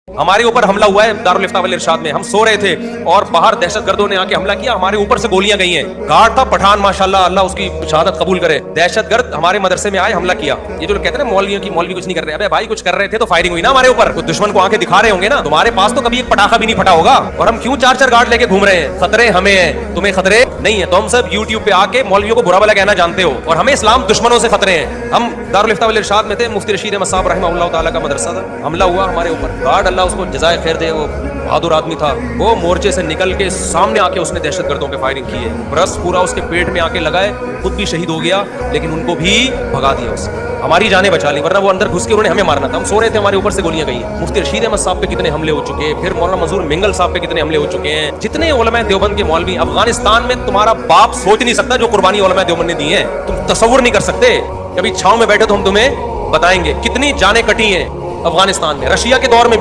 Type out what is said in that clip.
हमारे ऊपर हमला हुआ है दारुल इफ्ता वल इरशाद में। हम सो रहे थे और बाहर दहशतगर्दों ने आके हमला किया, हमारे ऊपर से गोलियां गई हैं। गार्ड था पठान, माशाल्लाह, अल्लाह उसकी शहादत कबूल करे। दहशतगर्द हमारे मदरसे में आए, हमला किया। ये जो कहते हैं ना मौलवियों की, मौलवी कुछ नहीं कर रहे। अबे भाई कुछ कर रहे थे तो फायरिंग हुई ना हमारे ऊपर। दुश्मन को आंखें दिखा रहे होंगे ना। तुम्हारे पास तो कभी एक पटाखा भी नहीं फटा होगा और हम क्यों 4-4 गार्ड लेके घूम रहे हैं? खतरे हमें हैं, तुम्हें खतरे नहीं है। तो हम सब यूट्यूब पे आके मौलवियों को बुरा भला कहना जानते हो और हमें इस्लाम दुश्मनों से खतरे हैं। हम दारुल इफ्ता वल इरशाद में थे, मुफ्ती रशीद अहमद साहब रहमहुल्लाह तआला का मदरसा था। हमला हुआ हमारे ऊपर, गार्ड अल्लाह उसको जज़ाए खैर दे, वो बहादुर आदमी था। वो मोर्चे से निकल के सामने आके उसने दहशतगर्दों पे फायरिंग की है। ब्रश पूरा उसके पेट में आके लगाए, खुद भी शहीद हो गया, लेकिन उनको भी भगा दिया उसने। हमारी जानें बचा ली, वरना वो अंदर घुस के उन्होंने हमें मारना था। हम सो रहे थे, हमारे ऊपर से गोलियां गई हैं। मुफ्ती रशीद अहमद साहब पे कितने हमले हो चुके हैं, फिर मौलाना मंजूर मिंगल साहब पे कितने हमले हो चुके हैं। जितने उलमा देवबंद के मौलवी अफगानिस्तान में, तुम्हारा बाप सोच नहीं सकता जो कुर्बानी उलमा देवबंद ने दी है। तुम तसव्वुर नहीं कर सकते। कभी छांव में बैठे तो हम तुम्हें बताएंगे कितनी जानें कटी हैं अफगानिस्तान में, रशिया के दौर में भी।